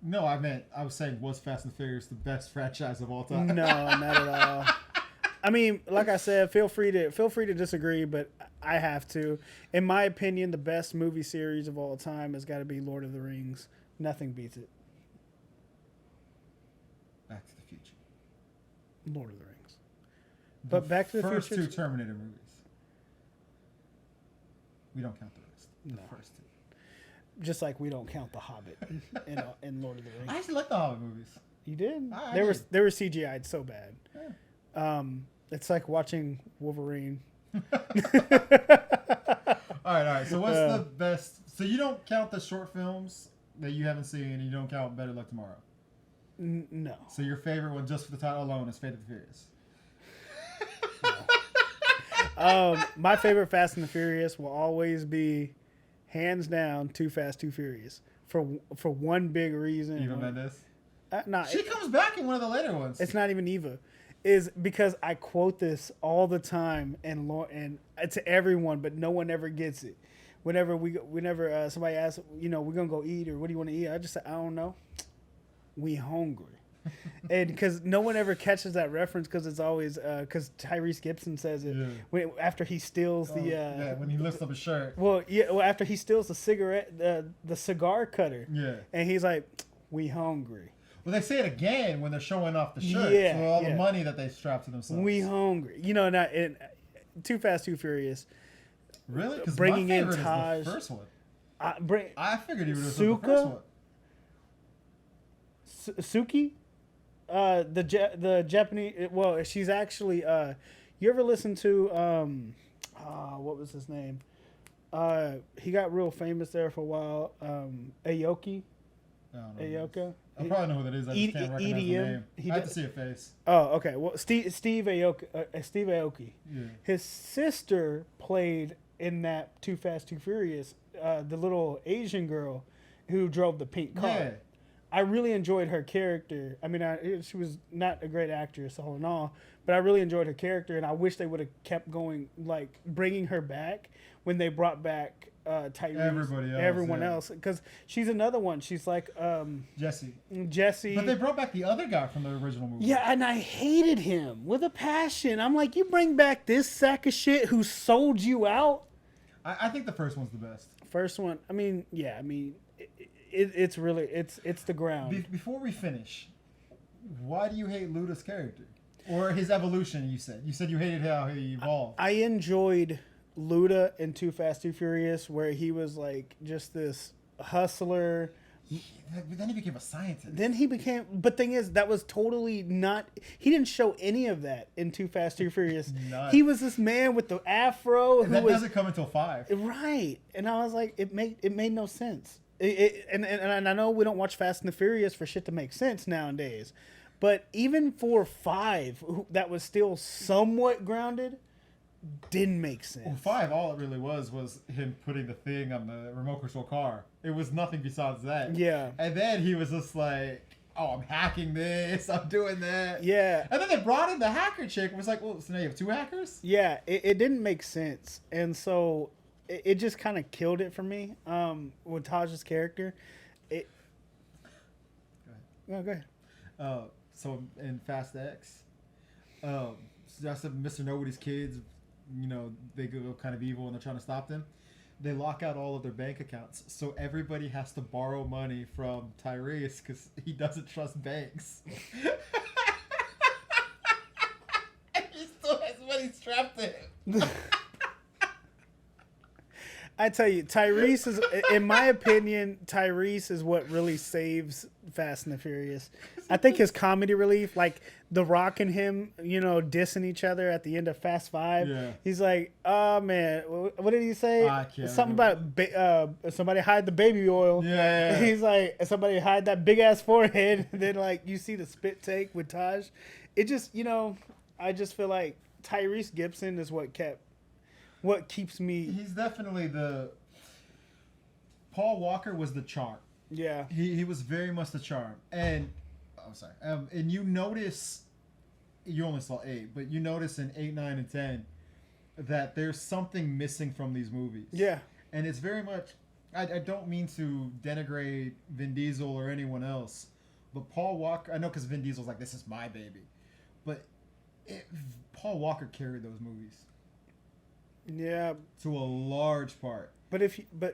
No, I was saying, was Fast and Furious the best franchise of all time? No, not at all. I mean, like I said, feel free to disagree, but I have to. In my opinion, the best movie series of all time has got to be Lord of the Rings. Nothing beats it. Back to the Future. Lord of the Rings. But Back to the first Future. 2 Terminator movies. We don't count the rest. The first 2. Just like we don't count The Hobbit in Lord of the Rings. I actually like the Hobbit movies. You did? I They were did. CGI'd so bad. Yeah. It's like watching Wolverine. All right. So what's the best? So you don't count the short films that you haven't seen, and you don't count Better Luck Tomorrow. No. So your favorite one, just for the title alone, is Fate of the Furious. My favorite Fast and the Furious will always be, hands down, Too Fast, Too Furious. For one big reason. Eva Mendes. She comes back in one of the later ones. It's not even Eva. Is because I quote this all the time and to everyone, but no one ever gets it. Whenever somebody asks, we're gonna go eat or what do you want to eat? I just say, I don't know. We hungry. And because no one ever catches that reference, because it's always because Tyrese Gibson says it after he steals when he lifts up his shirt. Well, after he steals the cigarette, the cigar cutter. Yeah, and he's like, we hungry. Well, they say it again when they're showing off the shirt. Yeah, so all the money that they strap to themselves. We hungry. Not in Too Fast, Too Furious. Really? Because bringing my favorite in Taj. is the first one. I figured he would have Suka? the first one. Suki, the Japanese. Well, she's actually. You ever listen to what was his name? He got real famous there for a while. Aoki. Aoka. I probably know who that is. I just can't recognize the name. I have to see a face. Oh, okay. Well, Steve Aoki. Yeah. His sister played in that Too Fast, Too Furious. The little Asian girl who drove the pink car. Yeah. I really enjoyed her character. I mean, she was not a great actress, all in all, but I really enjoyed her character, and I wish they would have kept going, like bringing her back when they brought back Tyrese, everyone else, because she's another one. She's like Jesse. But they brought back the other guy from the original movie. Yeah, and I hated him with a passion. I'm like, you bring back this sack of shit who sold you out? I think the first one's the best. First one, I mean, it's really it's the ground. Before we finish, why do you hate Luda's character or his evolution? You said you hated how he evolved. I enjoyed Luda in Too Fast, Too Furious, where he was like just this hustler. Then he became a scientist. But thing is, that was totally not. He didn't show any of that in Too Fast, Too Furious. He was this man with the afro. And that doesn't come until 5. Right, and I was like, it made no sense. And I know we don't watch Fast and the Furious for shit to make sense nowadays, but even for 5, that was still somewhat grounded. Didn't make sense. Well, 5, all it really was him putting the thing on the remote control car. It was nothing besides that. Yeah. And then he was just like, oh, I'm hacking this, I'm doing that. Yeah. And then they brought in the hacker chick and was like, well, so now you have 2 hackers? Yeah, it didn't make sense. And so it just kind of killed it for me with Taj's character. Go ahead. Go ahead. So in Fast X, so that's Mr. Nobody's kids. You know, they go kind of evil and they're trying to stop them. They lock out all of their bank accounts, so everybody has to borrow money from Tyrese because he doesn't trust banks. And he still has money strapped to him. I tell you, Tyrese is, in my opinion, Tyrese is what really saves Fast and the Furious. I think his comedy relief, like The Rock and him, dissing each other at the end of Fast 5. Yeah. He's like, oh man, what did he say? I can't Something remember. about somebody hide the baby oil. Yeah. He's like, somebody hide that big ass forehead. And then like you see the spit take with Taj. It just, I just feel like Tyrese Gibson is what keeps me. He's definitely Paul Walker was the charm. Yeah. He was very much the charm. And I'm sorry. And you notice, you only saw 8, but you notice in 8, 9, and 10 that there's something missing from these movies. Yeah. And it's very much, I don't mean to denigrate Vin Diesel or anyone else, but Paul Walker, I know because Vin Diesel's like, this is my baby. But Paul Walker carried those movies. Yeah. To a large part. But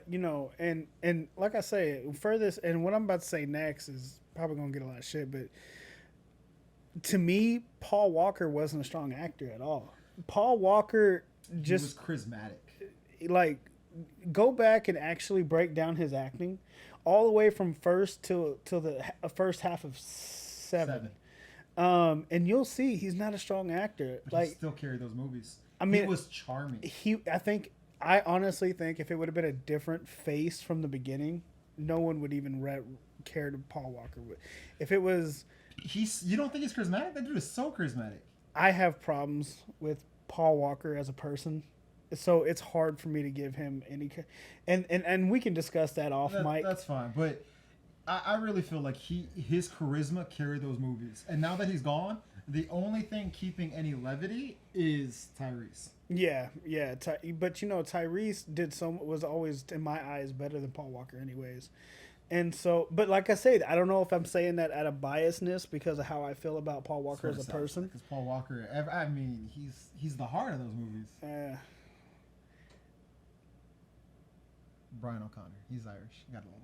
and like I say, furthest, and what I'm about to say next is probably gonna get a lot of shit, but to me, Paul Walker wasn't a strong actor at all. Paul Walker just he was charismatic. Like, go back and actually break down his acting, all the way from first till the first half of 7. And you'll see he's not a strong actor. But like, he still carried those movies. I mean, he was charming. I honestly think if it would have been a different face from the beginning, no one would even care to Paul Walker. If it was, you don't think he's charismatic? That dude is so charismatic. I have problems with Paul Walker as a person, so it's hard for me to give him any. And we can discuss that off mic. That's fine, but I really feel like his charisma carried those movies, and now that he's gone, the only thing keeping any levity is Tyrese. Yeah. But Tyrese was always in my eyes better than Paul Walker, anyways. And so, but like I said, I don't know if I'm saying that out of biasness because of how I feel about Paul Walker as a person. Because Paul Walker, he's the heart of those movies. Brian O'Connor, he's Irish. You gotta love him.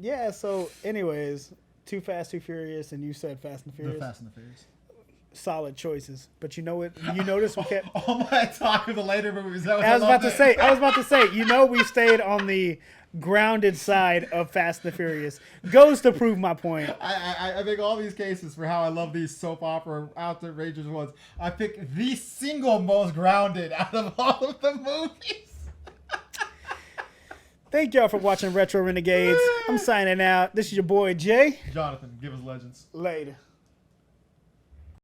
Yeah. So, anyways, Too Fast, Too Furious, and you said Fast and Furious. The Fast and the Furious. Solid choices, but you know what? You notice we kept. All my talk of the later movies. I was about to say. We stayed on the grounded side of Fast and the Furious. Goes to prove my point. I think all these cases for how I love these soap opera outrageous ones. I pick the single most grounded out of all of the movies. Thank y'all for watching Retro Renegades. I'm signing out. This is your boy Jay. Jonathan, give us legends. Later.